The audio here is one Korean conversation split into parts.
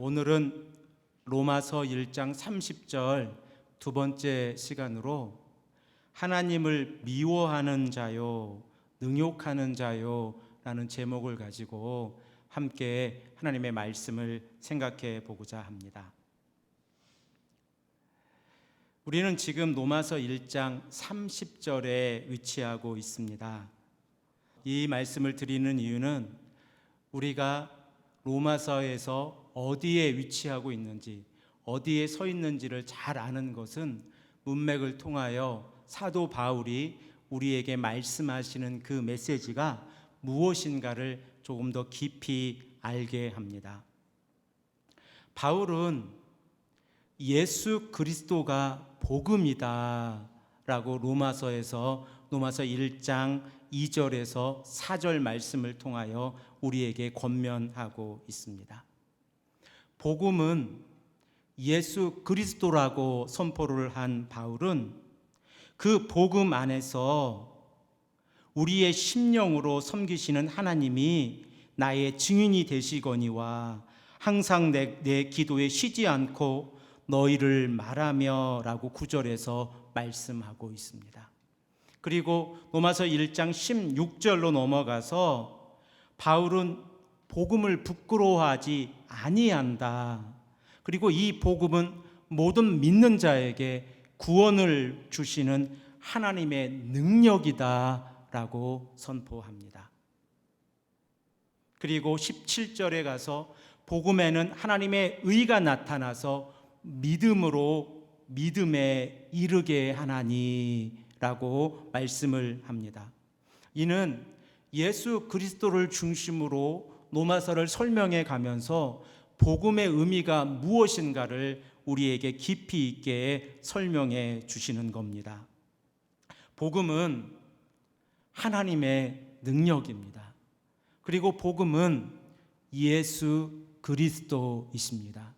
오늘은 로마서 1장 30절 두 번째 시간으로 하나님을 미워하는 자요, 능욕하는 자요 라는 제목을 가지고 함께 하나님의 말씀을 생각해 보고자 합니다. 우리는 지금 로마서 1장 30절에 위치하고 있습니다. 이 말씀을 드리는 이유는 우리가 로마서에서 어디에 위치하고 있는지, 어디에 서 있는지를 잘 아는 것은 문맥을 통하여 사도 바울이 우리에게 말씀하시는 그 메시지가 무엇인가를 조금 더 깊이 알게 합니다. 바울은 예수 그리스도가 복음이다 라고 로마서 1장 2절에서 4절 말씀을 통하여 우리에게 권면하고 있습니다. 복음은 예수 그리스도라고 선포를 한 바울은 그 복음 안에서 우리의 심령으로 섬기시는 하나님이 나의 증인이 되시거니와 항상 내 기도에 쉬지 않고 너희를 말하며 라고 9절에서 말씀하고 있습니다. 그리고 로마서 1장 16절로 넘어가서 바울은 복음을 부끄러워하지 아니한다. 그리고 이 복음은 모든 믿는 자에게 구원을 주시는 하나님의 능력이다 라고 선포합니다. 그리고 17절에 가서 복음에는 하나님의 의가 나타나서 믿음으로 믿음에 이르게 하나니 라고 말씀을 합니다. 이는 예수 그리스도를 중심으로 로마서를 설명해 가면서 복음의 의미가 무엇인가를 우리에게 깊이 있게 설명해 주시는 겁니다. 복음은 하나님의 능력입니다. 그리고 복음은 예수 그리스도이십니다.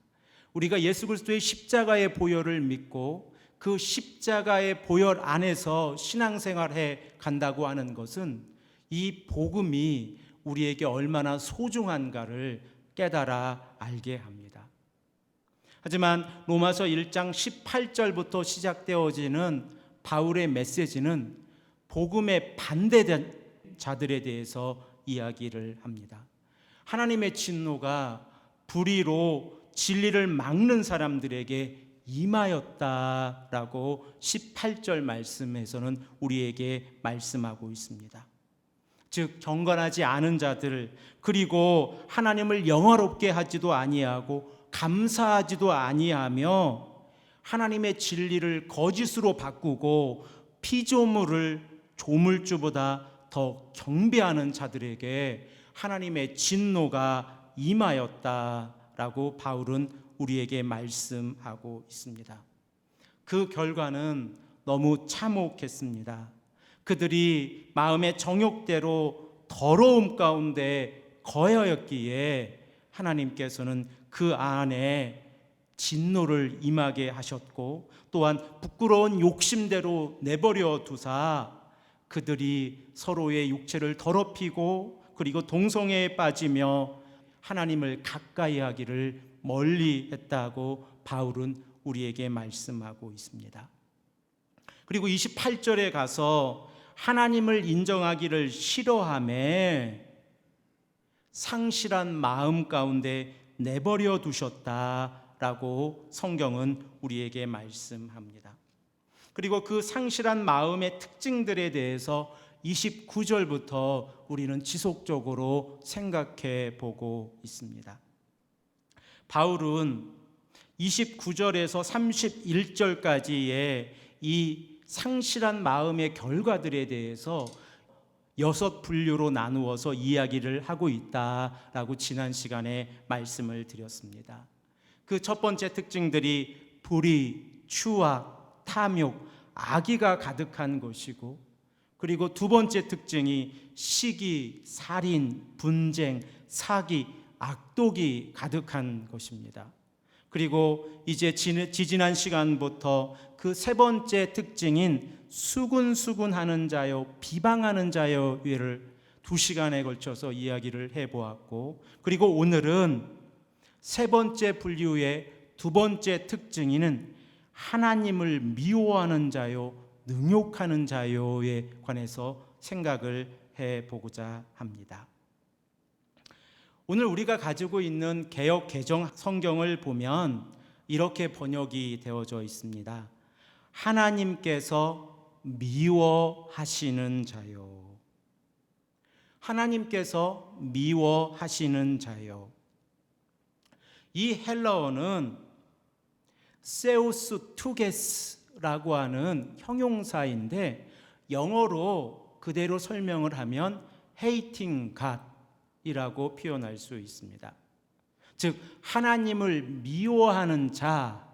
우리가 예수 그리스도의 십자가의 보혈을 믿고 그 십자가의 보혈 안에서 신앙생활해 간다고 하는 것은 이 복음이 우리에게 얼마나 소중한가를 깨달아 알게 합니다. 하지만 로마서 1장 18절부터 시작되어지는 바울의 메시지는 복음에 반대된 자들에 대해서 이야기를 합니다. 하나님의 진노가 불의로 진리를 막는 사람들에게 임하였다라고 18절 말씀에서는 우리에게 말씀하고 있습니다. 즉 경건하지 않은 자들, 그리고 하나님을 영화롭게 하지도 아니하고 감사하지도 아니하며 하나님의 진리를 거짓으로 바꾸고 피조물을 조물주보다 더 경배하는 자들에게 하나님의 진노가 임하였다라고 바울은 우리에게 말씀하고 있습니다. 그 결과는 너무 참혹했습니다. 그들이 마음의 정욕대로 더러움 가운데 거하였기에 하나님께서는 그 안에 진노를 임하게 하셨고, 또한 부끄러운 욕심대로 내버려 두사 그들이 서로의 육체를 더럽히고 그리고 동성애에 빠지며 하나님을 가까이 하기를 멀리 했다고 바울은 우리에게 말씀하고 있습니다. 그리고 28절에 가서 하나님을 인정하기를 싫어하며 상실한 마음 가운데 내버려 두셨다라고 성경은 우리에게 말씀합니다. 그리고 그 상실한 마음의 특징들에 대해서 29절부터 우리는 지속적으로 생각해 보고 있습니다. 바울은 29절에서 31절까지의 이 상실한 마음의 결과들에 대해서 6분류로 나누어서 이야기를 하고 있다라고 지난 시간에 말씀을 드렸습니다. 그 첫 번째 특징들이 불의, 추악, 탐욕, 악의가 가득한 것이고, 그리고 두 번째 특징이 시기, 살인, 분쟁, 사기, 악독이 가득한 것입니다. 그리고 이제 지지난 시간부터 그 세 번째 특징인 수군수군하는 자요, 비방하는 자요를 2시간에 걸쳐서 이야기를 해보았고, 그리고 오늘은 세 번째 분류의 두 번째 특징인 하나님을 미워하는 자요, 능욕하는 자요에 관해서 생각을 해보고자 합니다. 오늘 우리가 가지고 있는 개역 개정 성경을 보면 이렇게 번역이 되어져 있습니다. 하나님께서 미워하시는 자요. 하나님께서 미워하시는 자요. 이 헬라어는 세우스 투게스라고 하는 형용사인데 영어로 그대로 설명을 하면 hating God이라고 표현할 수 있습니다. 즉 하나님을 미워하는 자.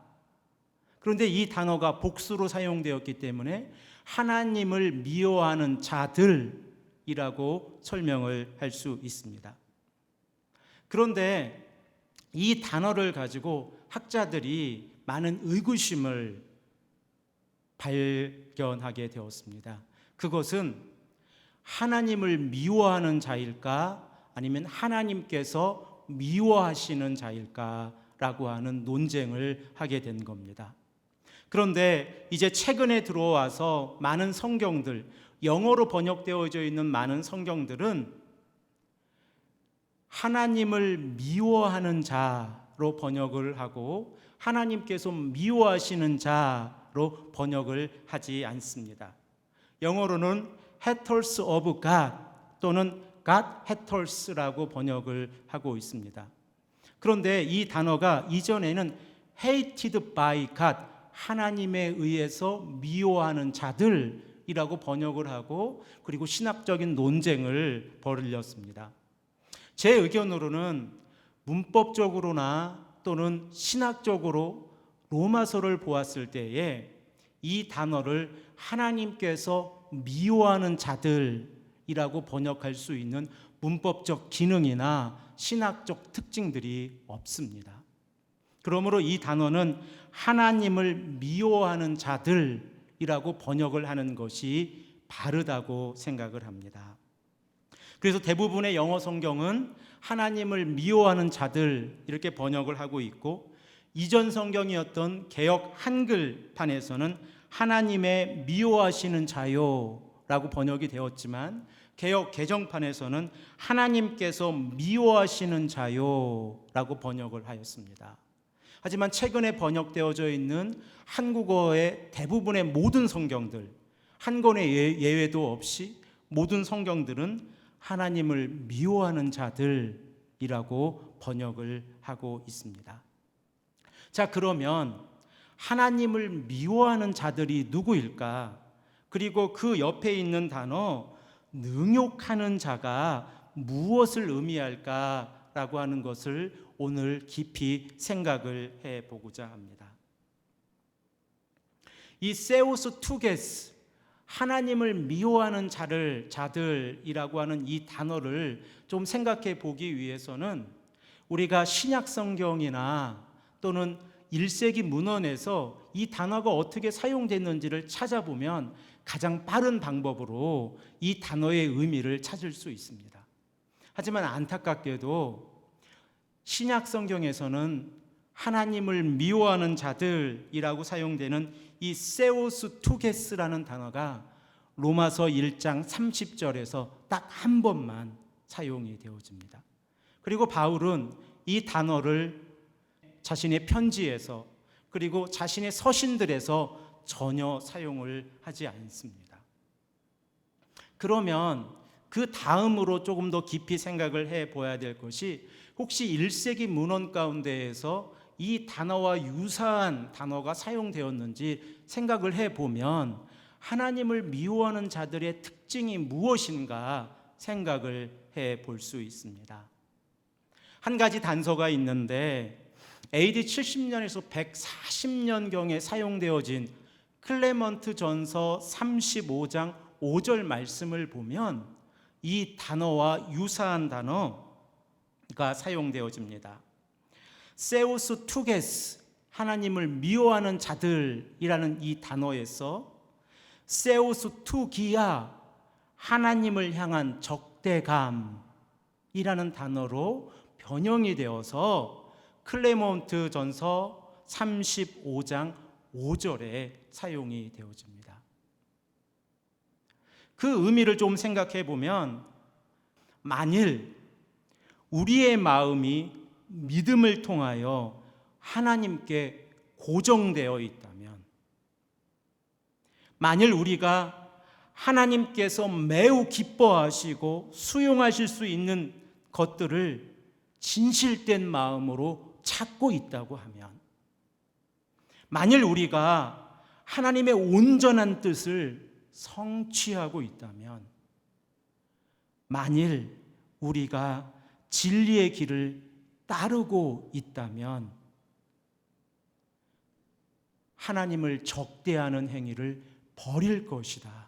그런데 이 단어가 복수로 사용되었기 때문에 하나님을 미워하는 자들이라고 설명을 할 수 있습니다. 그런데 이 단어를 가지고 학자들이 많은 의구심을 발견하게 되었습니다. 그것은 하나님을 미워하는 자일까 아니면 하나님께서 미워하시는 자일까라고 하는 논쟁을 하게 된 겁니다. 그런데 이제 최근에 들어와서 많은 성경들, 영어로 번역되어져 있는 많은 성경들은 하나님을 미워하는 자로 번역을 하고 하나님께서 미워하시는 자로 번역을 하지 않습니다. 영어로는 haters of God 또는 God haters라고 번역을 하고 있습니다. 그런데 이 단어가 이전에는 hated by God, 하나님에 의해서 미워하는 자들이라고 번역을 하고 그리고 신학적인 논쟁을 벌였습니다. 제 의견으로는 문법적으로나 또는 신학적으로 로마서를 보았을 때에 이 단어를 하나님께서 미워하는 자들이라고 번역할 수 있는 문법적 기능이나 신학적 특징들이 없습니다. 그러므로 이 단어는 하나님을 미워하는 자들이라고 번역을 하는 것이 바르다고 생각을 합니다. 그래서 대부분의 영어 성경은 하나님을 미워하는 자들 이렇게 번역을 하고 있고 이전 성경이었던 개역 한글판에서는 하나님의 미워하시는 자요라고 번역이 되었지만 개역 개정판에서는 하나님께서 미워하시는 자요라고 번역을 하였습니다. 하지만 최근에 번역되어져 있는 한국어의 대부분의 모든 성경들, 한 권의 예외도 없이 모든 성경들은 하나님을 미워하는 자들이라고 번역을 하고 있습니다. 자, 그러면 하나님을 미워하는 자들이 누구일까? 그리고 그 옆에 있는 단어 능욕하는 자가 무엇을 의미할까라고 하는 것을 오늘 깊이 생각을 해보고자 합니다. 이 세우스 투게스, 하나님을 미워하는 자들이라고 하는 이 단어를 좀 생각해 보기 위해서는 우리가 신약 성경이나 또는 1세기 문헌에서 이 단어가 어떻게 사용됐는지를 찾아보면 가장 빠른 방법으로 이 단어의 의미를 찾을 수 있습니다. 하지만 안타깝게도 신약 성경에서는 하나님을 미워하는 자들이라고 사용되는 이 세우스 투게스라는 단어가 로마서 1장 30절에서 딱 한 번만 사용이 되어집니다. 그리고 바울은 이 단어를 자신의 편지에서 그리고 자신의 서신들에서 전혀 사용을 하지 않습니다. 그러면 그 다음으로 조금 더 깊이 생각을 해봐야 될 것이 혹시 1세기 문헌 가운데에서 이 단어와 유사한 단어가 사용되었는지 생각을 해보면 하나님을 미워하는 자들의 특징이 무엇인가 생각을 해볼 수 있습니다. 한 가지 단서가 있는데 AD 70년에서 140년경에 사용되어진 클레먼트 전서 35장 5절 말씀을 보면 이 단어와 유사한 단어가 사용되어집니다. 세우스 투게스, 하나님을 미워하는 자들이라는 이 단어에서 세우스 투기야, 하나님을 향한 적대감이라는 단어로 변형이 되어서 클레몬트 전서 35장 5절에 사용이 되어집니다. 그 의미를 좀 생각해 보면, 만일 우리의 마음이 믿음을 통하여 하나님께 고정되어 있다면, 만일 우리가 하나님께서 매우 기뻐하시고 수용하실 수 있는 것들을 진실된 마음으로 찾고 있다고 하면, 만일 우리가 하나님의 온전한 뜻을 성취하고 있다면, 만일 우리가 진리의 길을 따르고 있다면, 하나님을 적대하는 행위를 버릴 것이다,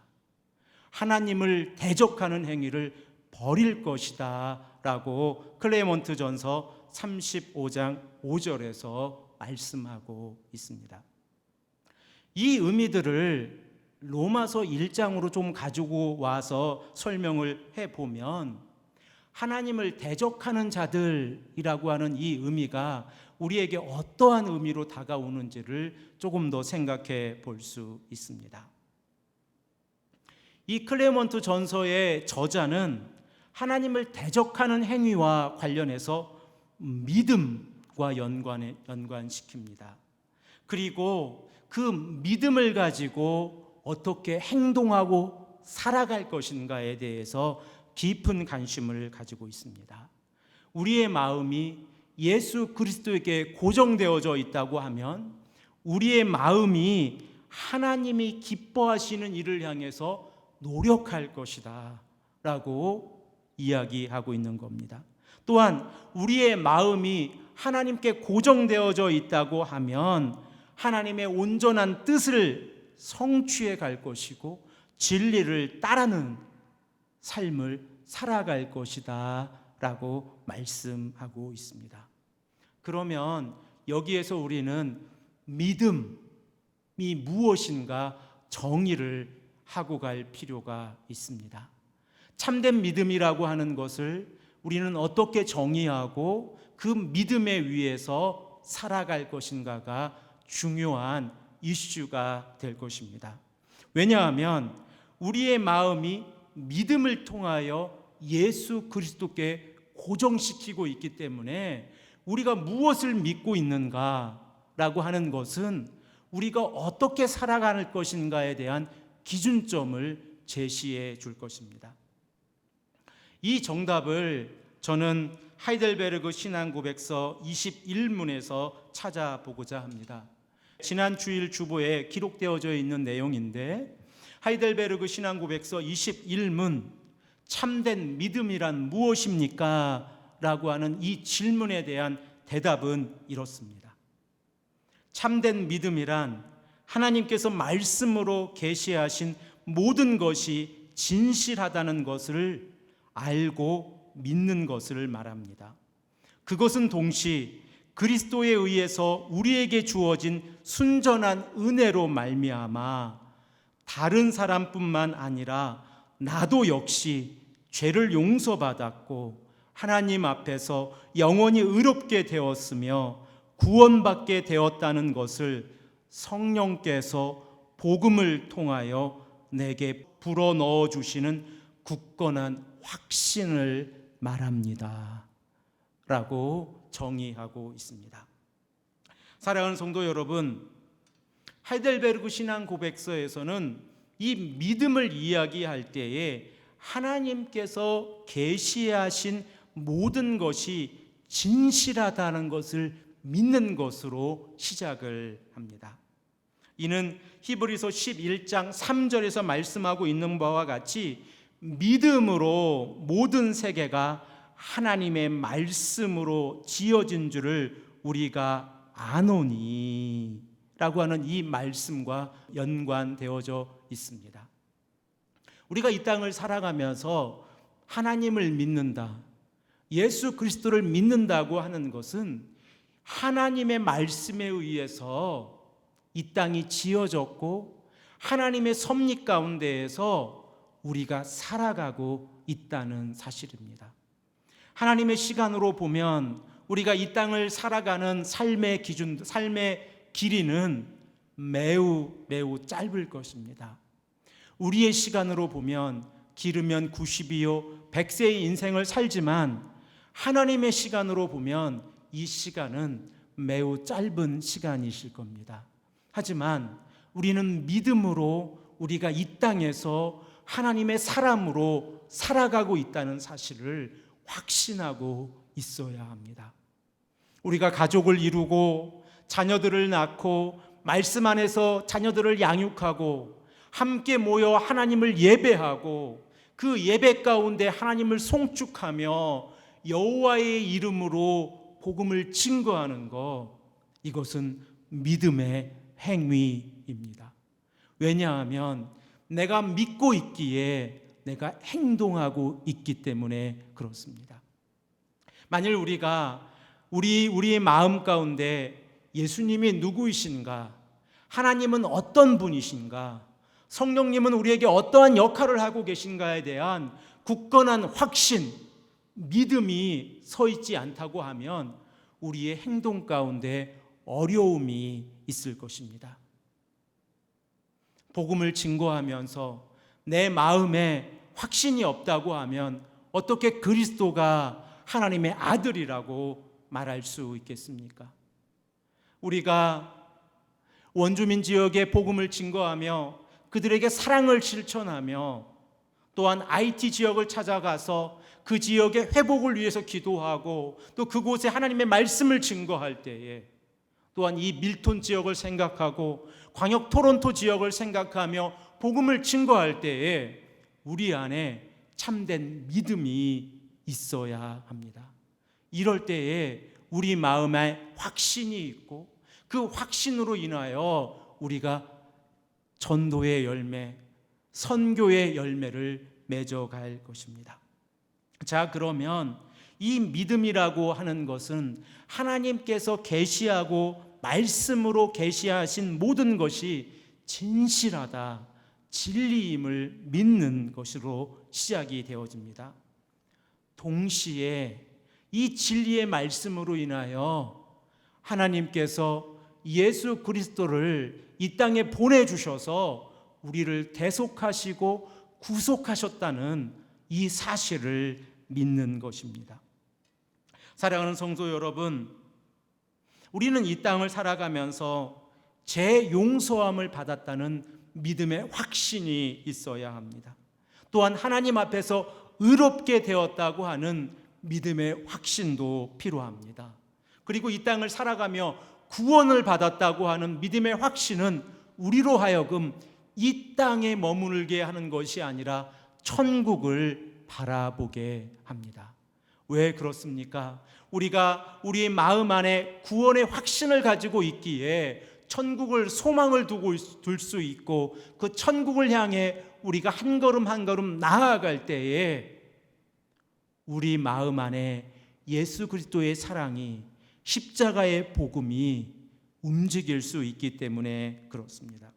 하나님을 대적하는 행위를 버릴 것이다 라고 클레몬트 전서 35장 5절에서 말씀하고 있습니다. 이 의미들을 로마서 1장으로 좀 가지고 와서 설명을 해보면, 하나님을 대적하는 자들이라고 하는 이 의미가 우리에게 어떠한 의미로 다가오는지를 조금 더 생각해 볼 수 있습니다. 이 클레몬트 전서의 저자는 하나님을 대적하는 행위와 관련해서 믿음과 연관시킵니다. 그리고 그 믿음을 가지고 어떻게 행동하고 살아갈 것인가에 대해서 깊은 관심을 가지고 있습니다. 우리의 마음이 예수 그리스도에게 고정되어져 있다고 하면, 우리의 마음이 하나님이 기뻐하시는 일을 향해서 노력할 것이다 라고 이야기하고 있는 겁니다. 또한 우리의 마음이 하나님께 고정되어져 있다고 하면 하나님의 온전한 뜻을 성취해 갈 것이고 진리를 따르는 삶을 살아갈 것이다 라고 말씀하고 있습니다. 그러면 여기에서 우리는 믿음이 무엇인가 정의를 하고 갈 필요가 있습니다. 참된 믿음이라고 하는 것을 우리는 어떻게 정의하고 그 믿음에 의해서 살아갈 것인가가 중요한 이슈가 될 것입니다. 왜냐하면 우리의 마음이 믿음을 통하여 예수 그리스도께 고정시키고 있기 때문에, 우리가 무엇을 믿고 있는가라고 하는 것은 우리가 어떻게 살아갈 것인가에 대한 기준점을 제시해 줄 것입니다. 이 정답을 저는 하이델베르그 신앙고백서 21문에서 찾아보고자 합니다. 지난 주일 주보에 기록되어져 있는 내용인데, 하이델베르그 신앙고백서 21문 참된 믿음이란 무엇입니까? 라고 하는 이 질문에 대한 대답은 이렇습니다. 참된 믿음이란 하나님께서 말씀으로 계시하신 모든 것이 진실하다는 것을 알고 믿는 것을 말합니다. 그것은 동시 그리스도에 의해서 우리에게 주어진 순전한 은혜로 말미암아 다른 사람뿐만 아니라 나도 역시 죄를 용서받았고 하나님 앞에서 영원히 의롭게 되었으며 구원받게 되었다는 것을 성령께서 복음을 통하여 내게 불어넣어 주시는 굳건한 확신을 말합니다 라고 정의하고 있습니다. 사랑하는 성도 여러분, 하이델베르그 신앙고백서에서는 이 믿음을 이야기할 때에 하나님께서 계시하신 모든 것이 진실하다는 것을 믿는 것으로 시작을 합니다. 이는 히브리서 11장 3절에서 말씀하고 있는 바와 같이 믿음으로 모든 세계가 하나님의 말씀으로 지어진 줄을 우리가 아노니 라고 하는 이 말씀과 연관되어져 있습니다. 우리가 이 땅을 살아가면서 하나님을 믿는다, 예수 그리스도를 믿는다고 하는 것은 하나님의 말씀에 의해서 이 땅이 지어졌고 하나님의 섭리 가운데에서 우리가 살아가고 있다는 사실입니다. 하나님의 시간으로 보면 우리가 이 땅을 살아가는 삶의 기준, 삶의 길이는 매우 짧을 것입니다. 우리의 시간으로 보면 기르면 90이요 100세의 인생을 살지만 하나님의 시간으로 보면 이 시간은 매우 짧은 시간이실 겁니다. 하지만 우리는 믿음으로 우리가 이 땅에서 하나님의 사람으로 살아가고 있다는 사실을 확신하고 있어야 합니다. 우리가 가족을 이루고 자녀들을 낳고 말씀 안에서 자녀들을 양육하고 함께 모여 하나님을 예배하고 그 예배 가운데 하나님을 송축하며 여호와의 이름으로 복음을 증거하는 것, 이것은 믿음의 행위입니다. 왜냐하면 내가 믿고 있기에 내가 행동하고 있기 때문에 그렇습니다. 만일 우리의 마음 가운데 예수님이 누구이신가, 하나님은 어떤 분이신가, 성령님은 우리에게 어떠한 역할을 하고 계신가에 대한 굳건한 확신, 믿음이 서 있지 않다고 하면 우리의 행동 가운데 어려움이 있을 것입니다. 복음을 증거하면서 내 마음에 확신이 없다고 하면 어떻게 그리스도가 하나님의 아들이라고 말할 수 있겠습니까? 우리가 원주민 지역에 복음을 증거하며 그들에게 사랑을 실천하며 또한 IT 지역을 찾아가서 그 지역의 회복을 위해서 기도하고 또 그곳에 하나님의 말씀을 증거할 때에 또한 이 밀톤 지역을 생각하고 광역 토론토 지역을 생각하며 복음을 증거할 때에 우리 안에 참된 믿음이 있어야 합니다. 이럴 때에 우리 마음에 확신이 있고 그 확신으로 인하여 우리가 전도의 열매, 선교의 열매를 맺어갈 것입니다. 자, 그러면 이 믿음이라고 하는 것은 하나님께서 계시하고 말씀으로 계시하신 모든 것이 진실하다, 진리임을 믿는 것으로 시작이 되어집니다. 동시에 이 진리의 말씀으로 인하여 하나님께서 예수 그리스도를 이 땅에 보내주셔서 우리를 대속하시고 구속하셨다는 이 사실을 믿는 것입니다. 사랑하는 성도 여러분, 우리는 이 땅을 살아가면서 죄 용서함을 받았다는 믿음의 확신이 있어야 합니다. 또한 하나님 앞에서 의롭게 되었다고 하는 믿음의 확신도 필요합니다. 그리고 이 땅을 살아가며 구원을 받았다고 하는 믿음의 확신은 우리로 하여금 이 땅에 머무르게 하는 것이 아니라 천국을 바라보게 합니다. 왜 그렇습니까? 우리가 우리의 마음 안에 구원의 확신을 가지고 있기에 천국을 소망을 둘 수 있고 그 천국을 향해 우리가 한 걸음 한 걸음 나아갈 때에 우리 마음 안에 예수 그리스도의 사랑이, 십자가의 복음이 움직일 수 있기 때문에 그렇습니다.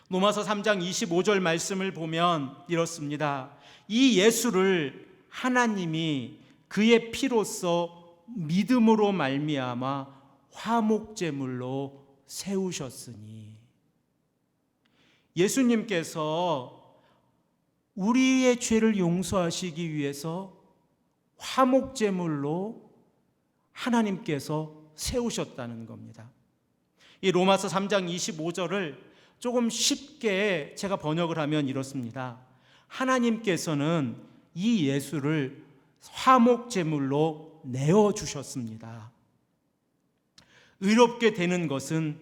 로마서 3장 25절 말씀을 보면 이렇습니다. 이 예수를 하나님이 그의 피로써 믿음으로 말미암아 화목제물로 세우셨으니, 예수님께서 우리의 죄를 용서하시기 위해서 화목제물로 하나님께서 세우셨다는 겁니다. 이 로마서 3장 25절을 조금 쉽게 제가 번역을 하면 이렇습니다. 하나님께서는 이 예수를 화목제물로 내어주셨습니다. 의롭게 되는 것은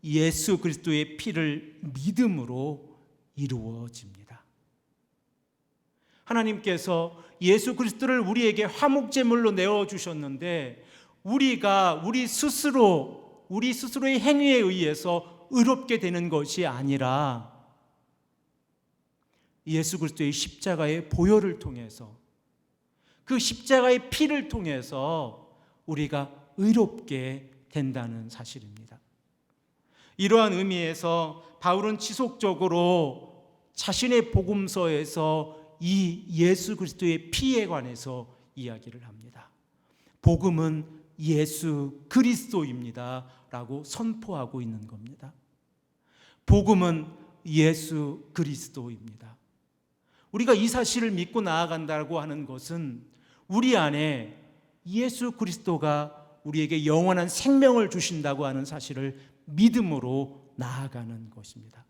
예수 그리스도의 피를 믿음으로 이루어집니다. 하나님께서 예수 그리스도를 우리에게 화목제물로 내어주셨는데 우리가 우리 스스로의 행위에 의해서 의롭게 되는 것이 아니라 예수 그리스도의 십자가의 보혈을 통해서, 그 십자가의 피를 통해서 우리가 의롭게 된다는 사실입니다. 이러한 의미에서 바울은 지속적으로 자신의 복음서에서 이 예수 그리스도의 피에 관해서 이야기를 합니다. 복음은 예수 그리스도입니다 라고 선포하고 있는 겁니다. 복음은 예수 그리스도입니다. 우리가 이 사실을 믿고 나아간다고 하는 것은 우리 안에 예수 그리스도가 우리에게 영원한 생명을 주신다고 하는 사실을 믿음으로 나아가는 것입니다.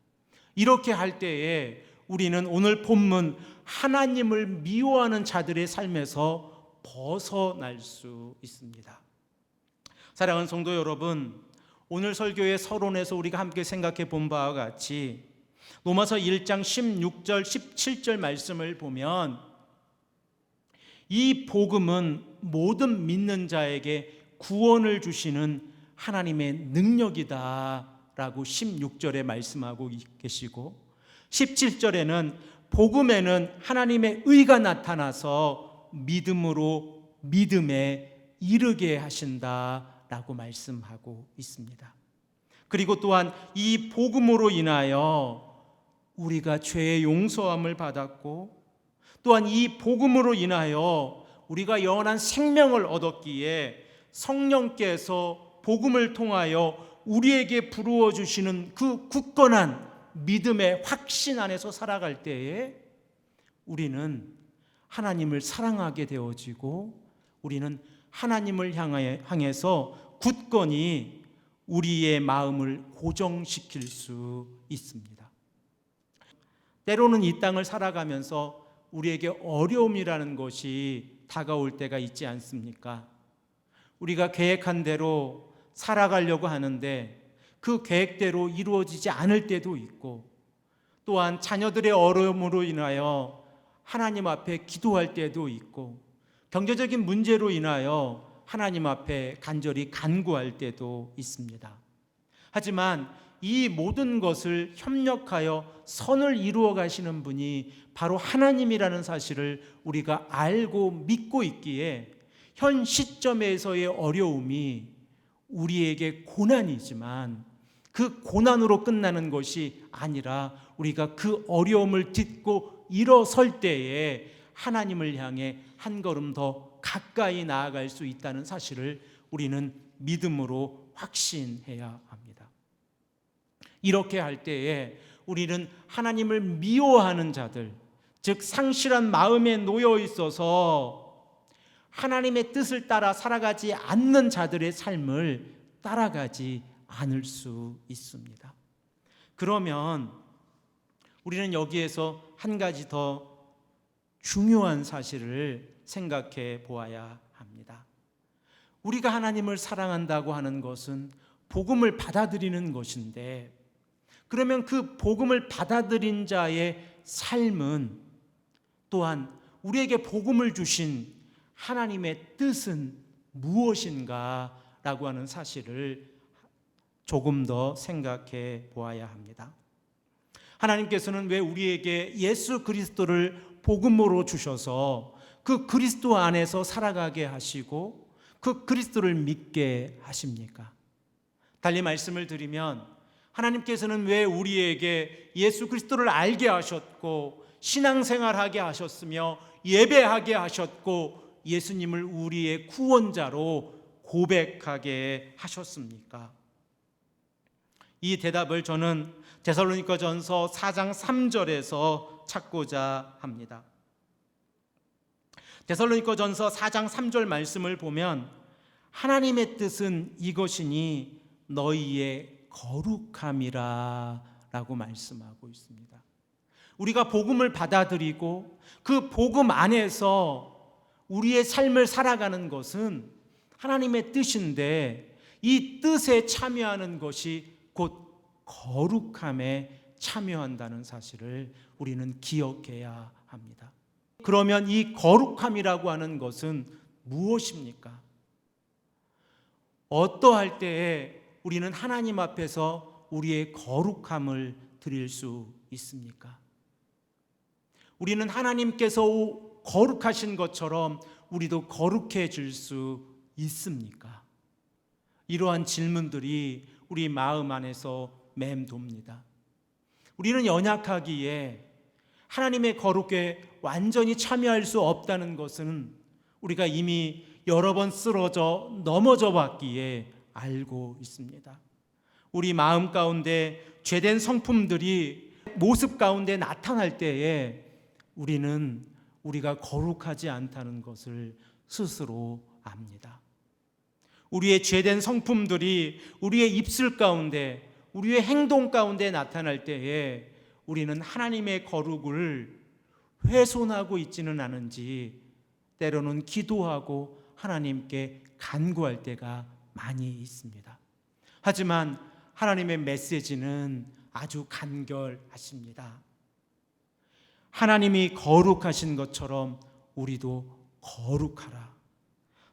이렇게 할 때에 우리는 오늘 본문 하나님을 미워하는 자들의 삶에서 벗어날 수 있습니다. 사랑하는 성도 여러분, 오늘 설교의 서론에서 우리가 함께 생각해 본 바와 같이 로마서 1장 16절 17절 말씀을 보면 이 복음은 모든 믿는 자에게 구원을 주시는 하나님의 능력이다 라고 16절에 말씀하고 계시고 17절에는 복음에는 하나님의 의가 나타나서 믿음으로 믿음에 이르게 하신다 라고 말씀하고 있습니다. 그리고 또한 이 복음으로 인하여 우리가 죄의 용서함을 받았고 또한 이 복음으로 인하여 우리가 영원한 생명을 얻었기에 성령께서 복음을 통하여 우리에게 부르어 주시는 그 굳건한 믿음의 확신 안에서 살아갈 때에 우리는 하나님을 사랑하게 되어지고 우리는 하나님을 향해서 굳건히 우리의 마음을 고정시킬 수 있습니다. 때로는 이 땅을 살아가면서 우리에게 어려움이라는 것이 다가올 때가 있지 않습니까? 우리가 계획한 대로 살아가려고 하는데 그 계획대로 이루어지지 않을 때도 있고 또한 자녀들의 어려움으로 인하여 하나님 앞에 기도할 때도 있고 경제적인 문제로 인하여 하나님 앞에 간절히 간구할 때도 있습니다. 하지만 이 모든 것을 협력하여 선을 이루어 가시는 분이 바로 하나님이라는 사실을 우리가 알고 믿고 있기에 현 시점에서의 어려움이 우리에게 고난이지만 그 고난으로 끝나는 것이 아니라 우리가 그 어려움을 딛고 일어설 때에 하나님을 향해 한 걸음 더 가까이 나아갈 수 있다는 사실을 우리는 믿음으로 확신해야 합니다. 이렇게 할 때에 우리는 하나님을 미워하는 자들, 즉 상실한 마음에 놓여 있어서 하나님의 뜻을 따라 살아가지 않는 자들의 삶을 따라가지 않을 수 있습니다. 그러면 우리는 여기에서 한 가지 더 중요한 사실을 생각해 보아야 합니다. 우리가 하나님을 사랑한다고 하는 것은 복음을 받아들이는 것인데 그러면 그 복음을 받아들인 자의 삶은 또한 우리에게 복음을 주신 하나님의 뜻은 무엇인가 라고 하는 사실을 조금 더 생각해 보아야 합니다. 하나님께서는 왜 우리에게 예수 그리스도를 복음으로 주셔서 그 그리스도 안에서 살아가게 하시고 그 그리스도를 믿게 하십니까? 달리 말씀을 드리면 하나님께서는 왜 우리에게 예수 그리스도를 알게 하셨고 신앙생활하게 하셨으며 예배하게 하셨고 예수님을 우리의 구원자로 고백하게 하셨습니까? 이 대답을 저는 데살로니가전서 4장 3절에서 찾고자 합니다. 데살로니가전서 4장 3절 말씀을 보면 하나님의 뜻은 이것이니 너희의 거룩함이라 라고 말씀하고 있습니다. 우리가 복음을 받아들이고 그 복음 안에서 우리의 삶을 살아가는 것은 하나님의 뜻인데 이 뜻에 참여하는 것이 곧 거룩함에 참여한다는 사실을 우리는 기억해야 합니다. 그러면 이 거룩함이라고 하는 것은 무엇입니까? 어떠할 때에 우리는 하나님 앞에서 우리의 거룩함을 드릴 수 있습니까? 우리는 하나님께서 거룩하신 것처럼 우리도 거룩해질 수 있습니까? 이러한 질문들이 우리 마음 안에서 맴돕니다. 우리는 연약하기에 하나님의 거룩에 완전히 참여할 수 없다는 것은 우리가 이미 여러 번 쓰러져 넘어져 봤기에 알고 있습니다. 우리 마음 가운데 죄된 성품들이 모습 가운데 나타날 때에 우리는 우리가 거룩하지 않다는 것을 스스로 압니다. 우리의 죄된 성품들이 우리의 입술 가운데, 우리의 행동 가운데 나타날 때에 우리는 하나님의 거룩을 훼손하고 있지는 않은지 때로는 기도하고 하나님께 간구할 때가 많이 있습니다. 하지만 하나님의 메시지는 아주 간결하십니다. 하나님이 거룩하신 것처럼 우리도 거룩하라.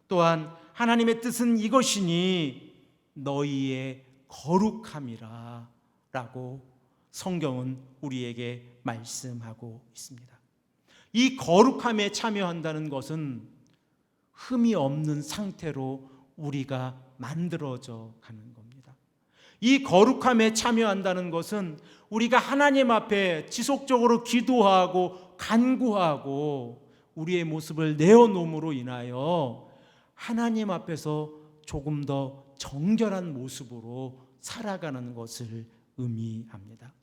또한 하나님의 뜻은 이것이니 너희의 거룩함이라 라고 성경은 우리에게 말씀하고 있습니다. 이 거룩함에 참여한다는 것은 흠이 없는 상태로 우리가 만들어져 가는 겁니다. 이 거룩함에 참여한다는 것은 우리가 하나님 앞에 지속적으로 기도하고 간구하고 우리의 모습을 내어놓음으로 인하여 하나님 앞에서 조금 더 정결한 모습으로 살아가는 것을 의미합니다.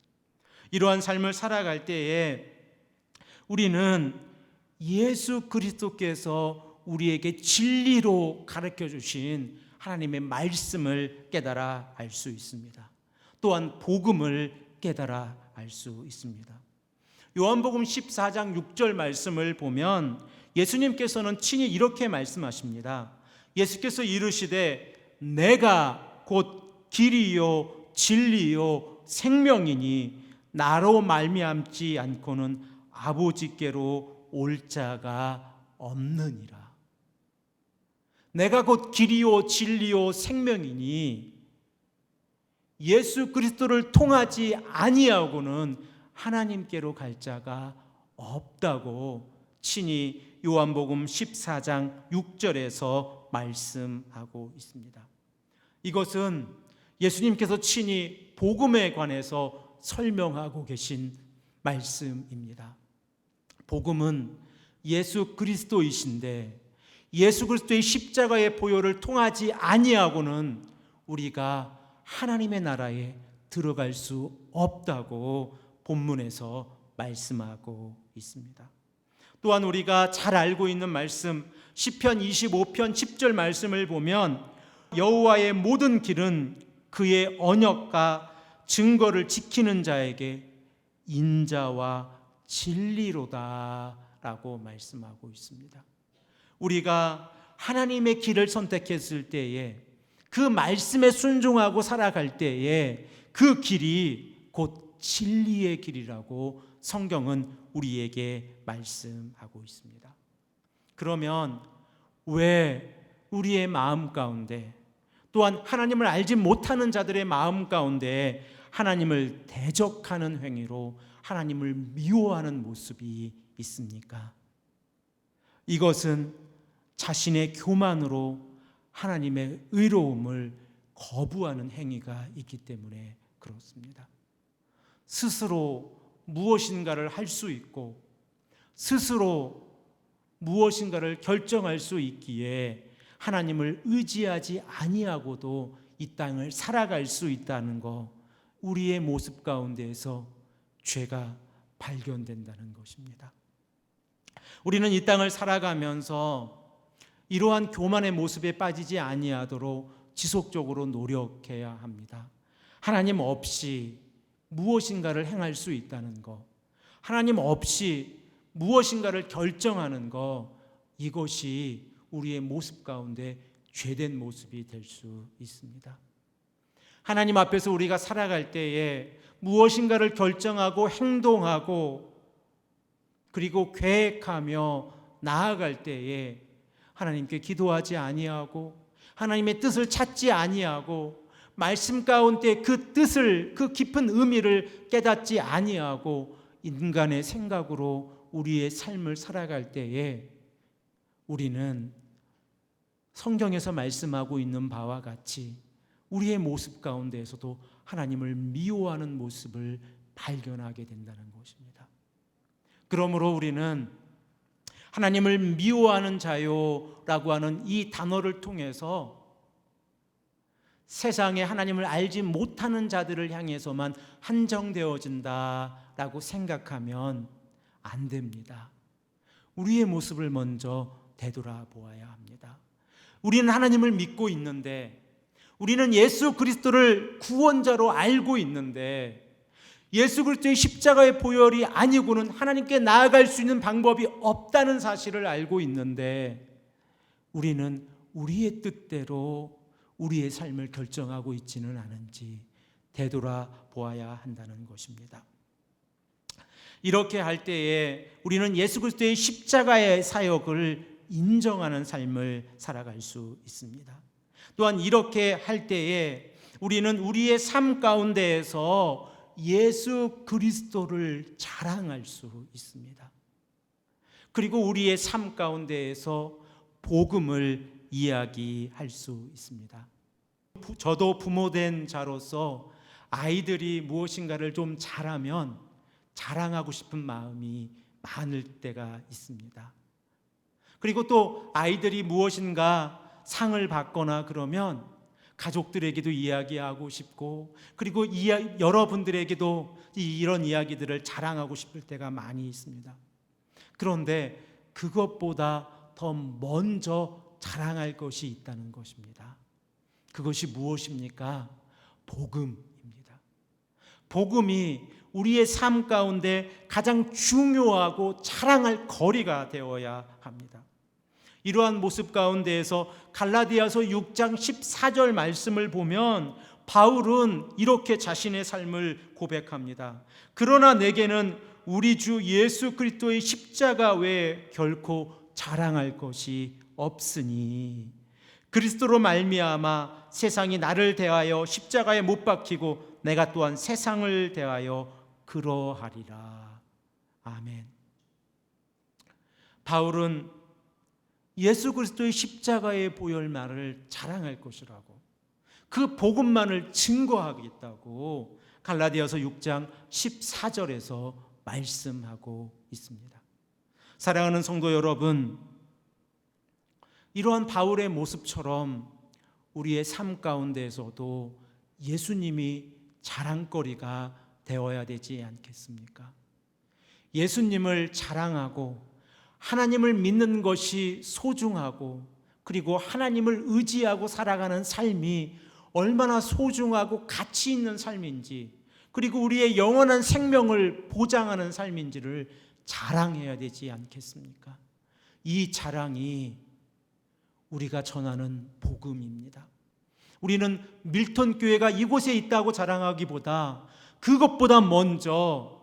이러한 삶을 살아갈 때에 우리는 예수 그리스도께서 우리에게 진리로 가르쳐 주신 하나님의 말씀을 깨달아 알 수 있습니다. 또한 복음을 깨달아 알 수 있습니다. 요한복음 14장 6절 말씀을 보면 예수님께서는 친히 이렇게 말씀하십니다. 예수께서 이르시되 내가 곧 길이요 진리요 생명이니 나로 말미암지 않고는 아버지께로 올 자가 없느니라. 내가 곧 길이요 진리요 생명이니 예수 그리스도를 통하지 아니하고는 하나님께로 갈 자가 없다고 친히 요한복음 14장 6절에서 말씀하고 있습니다. 이것은 예수님께서 친히 복음에 관해서 설명하고 계신 말씀입니다. 복음은 예수 그리스도이신데 예수 그리스도의 십자가의 보혈을 통하지 아니하고는 우리가 하나님의 나라에 들어갈 수 없다고 본문에서 말씀하고 있습니다. 또한 우리가 잘 알고 있는 말씀 시편 25편 10절 말씀을 보면 여호와의 모든 길은 그의 언약과 증거를 지키는 자에게 인자와 진리로다 라고 말씀하고 있습니다. 우리가 하나님의 길을 선택했을 때에 그 말씀에 순종하고 살아갈 때에 그 길이 곧 진리의 길이라고 성경은 우리에게 말씀하고 있습니다. 그러면 왜 우리의 마음 가운데 또한 하나님을 알지 못하는 자들의 마음 가운데 하나님을 대적하는 행위로 하나님을 미워하는 모습이 있습니까? 이것은 자신의 교만으로 하나님의 의로움을 거부하는 행위가 있기 때문에 그렇습니다. 스스로 무엇인가를 할 수 있고 스스로 무엇인가를 결정할 수 있기에 하나님을 의지하지 아니하고도 이 땅을 살아갈 수 있다는 것, 우리의 모습 가운데에서 죄가 발견된다는 것입니다. 우리는 이 땅을 살아가면서 이러한 교만의 모습에 빠지지 아니하도록 지속적으로 노력해야 합니다. 하나님 없이 무엇인가를 행할 수 있다는 것, 하나님 없이 무엇인가를 결정하는 것, 이것이 우리의 모습 가운데 죄된 모습이 될 수 있습니다. 하나님 앞에서 우리가 살아갈 때에 무엇인가를 결정하고 행동하고 그리고 계획하며 나아갈 때에 하나님께 기도하지 아니하고 하나님의 뜻을 찾지 아니하고 말씀 가운데 그 뜻을, 그 깊은 의미를 깨닫지 아니하고 인간의 생각으로 우리의 삶을 살아갈 때에 우리는 성경에서 말씀하고 있는 바와 같이 우리의 모습 가운데에서도 하나님을 미워하는 모습을 발견하게 된다는 것입니다. 그러므로 우리는 하나님을 미워하는 자요라고 하는 이 단어를 통해서 세상에 하나님을 알지 못하는 자들을 향해서만 한정되어진다라고 생각하면 안 됩니다. 우리의 모습을 먼저 되돌아보아야 합니다. 우리는 하나님을 믿고 있는데, 우리는 예수 그리스도를 구원자로 알고 있는데, 예수 그리스도의 십자가의 보혈이 아니고는 하나님께 나아갈 수 있는 방법이 없다는 사실을 알고 있는데, 우리는 우리의 뜻대로 우리의 삶을 결정하고 있지는 않은지 되돌아보아야 한다는 것입니다. 이렇게 할 때에 우리는 예수 그리스도의 십자가의 사역을 인정하는 삶을 살아갈 수 있습니다. 또한 이렇게 할 때에 우리는 우리의 삶 가운데에서 예수 그리스도를 자랑할 수 있습니다. 그리고 우리의 삶 가운데에서 복음을 이야기할 수 있습니다. 저도 부모된 자로서 아이들이 무엇인가를 좀 잘하면 자랑하고 싶은 마음이 많을 때가 있습니다. 그리고 또 아이들이 무엇인가 상을 받거나 그러면 가족들에게도 이야기하고 싶고, 그리고 여러분들에게도 이런 이야기들을 자랑하고 싶을 때가 많이 있습니다. 그런데 그것보다 더 먼저 자랑할 것이 있다는 것입니다. 그것이 무엇입니까? 복음입니다. 복음이 우리의 삶 가운데 가장 중요하고 자랑할 거리가 되어야 합니다. 이러한 모습 가운데에서 갈라디아서 6장 14절 말씀을 보면 바울은 이렇게 자신의 삶을 고백합니다. 그러나 내게는 우리 주 예수 그리스도의 십자가 외에 결코 자랑할 것이 없으니 그리스도로 말미암아 세상이 나를 대하여 십자가에 못 박히고 내가 또한 세상을 대하여 그러하리라. 아멘. 바울은 예수 그리스도의 십자가의 보혈만을 자랑할 것이라고, 그 복음만을 증거하겠다고 갈라디아서 6장 14절에서 말씀하고 있습니다. 사랑하는 성도 여러분, 이러한 바울의 모습처럼 우리의 삶 가운데에서도 예수님이 자랑거리가 되어야 되지 않겠습니까? 예수님을 자랑하고 하나님을 믿는 것이 소중하고, 그리고 하나님을 의지하고 살아가는 삶이 얼마나 소중하고 가치 있는 삶인지, 그리고 우리의 영원한 생명을 보장하는 삶인지를 자랑해야 되지 않겠습니까? 이 자랑이 우리가 전하는 복음입니다. 우리는 밀턴 교회가 이곳에 있다고 자랑하기보다 그것보다 먼저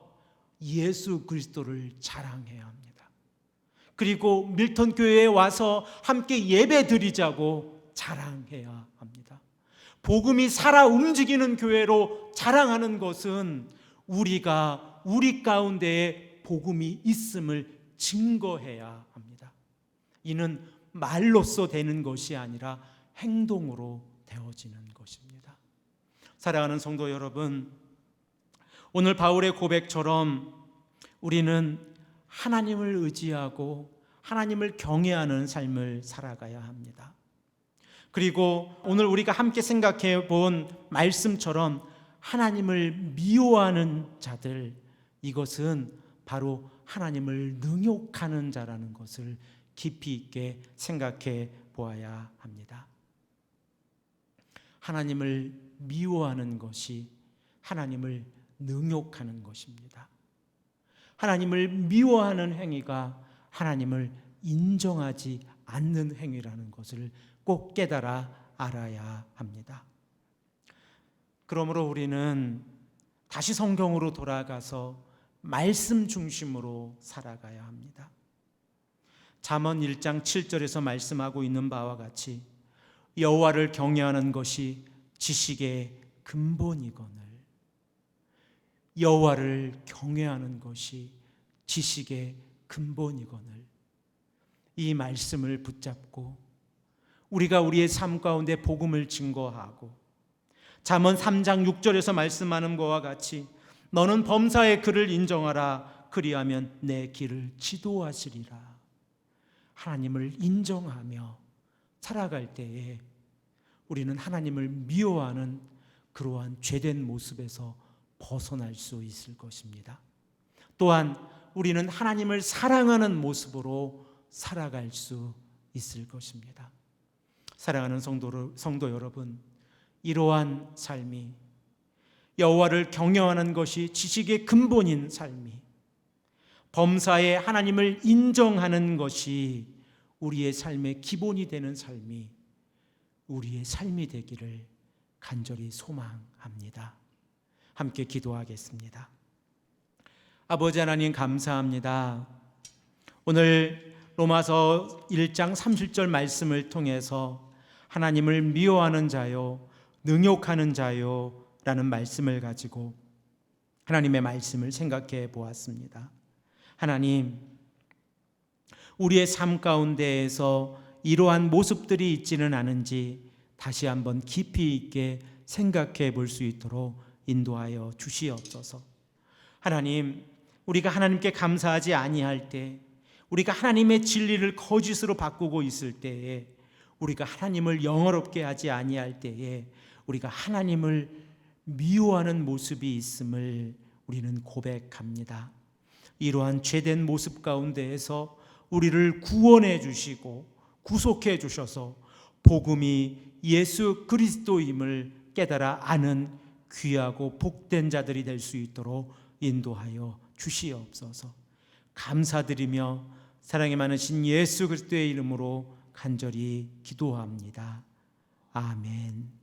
예수 그리스도를 자랑해야 합니다. 그리고 밀턴 교회에 와서 함께 예배 드리자고 자랑해야 합니다. 복음이 살아 움직이는 교회로 자랑하는 것은 우리가 우리 가운데에 복음이 있음을 증거해야 합니다. 이는 말로써 되는 것이 아니라 행동으로 되어지는 것입니다. 사랑하는 성도 여러분, 오늘 바울의 고백처럼 우리는 하나님을 의지하고 하나님을 경외하는 삶을 살아가야 합니다. 그리고 오늘 우리가 함께 생각해 본 말씀처럼 하나님을 미워하는 자들, 이것은 바로 하나님을 능욕하는 자라는 것을 깊이 있게 생각해 보아야 합니다. 하나님을 미워하는 것이 하나님을 능욕하는 것입니다. 하나님을 미워하는 행위가 하나님을 인정하지 않는 행위라는 것을 꼭 깨달아 알아야 합니다. 그러므로 우리는 다시 성경으로 돌아가서 말씀 중심으로 살아가야 합니다. 잠언 1장 7절에서 말씀하고 있는 바와 같이 여호와를 경외하는 것이 지식의 근본이거늘, 여호와를 경외하는 것이 지식의 근본이거늘, 이 말씀을 붙잡고 우리가 우리의 삶 가운데 복음을 증거하고 잠언 3장 6절에서 말씀하는 것과 같이 너는 범사의 그를 인정하라, 그리하면 내 길을 지도하시리라. 하나님을 인정하며 살아갈 때에 우리는 하나님을 미워하는 그러한 죄된 모습에서 벗어날 수 있을 것입니다. 또한 우리는 하나님을 사랑하는 모습으로 살아갈 수 있을 것입니다. 사랑하는 성도 여러분, 이러한 삶이, 여호와를 경외하는 것이 지식의 근본인 삶이, 범사에 하나님을 인정하는 것이 우리의 삶의 기본이 되는 삶이 우리의 삶이 되기를 간절히 소망합니다. 함께 기도하겠습니다. 아버지 하나님, 감사합니다. 오늘 로마서 1장 30절 말씀을 통해서 하나님을 미워하는 자요, 능욕하는 자요 라는 말씀을 가지고 하나님의 말씀을 생각해 보았습니다. 하나님, 우리의 삶 가운데에서 이러한 모습들이 있지는 않은지 다시 한번 깊이 있게 생각해 볼 수 있도록 인도하여 주시옵소서. 하나님, 우리가 하나님께 감사하지 아니할 때, 우리가 하나님의 진리를 거짓으로 바꾸고 있을 때에, 우리가 하나님을 영어롭게 하지 아니할 때에 우리가 하나님을 미워하는 모습이 있음을 우리는 고백합니다. 이러한 죄된 모습 가운데에서 우리를 구원해 주시고 구속해 주셔서 복음이 예수 그리스도임을 깨달아 아는 귀하고 복된 자들이 될 수 있도록 인도하여 주시옵소서. 감사드리며 사랑이 많으신 예수 그리스도의 이름으로 간절히 기도합니다. 아멘.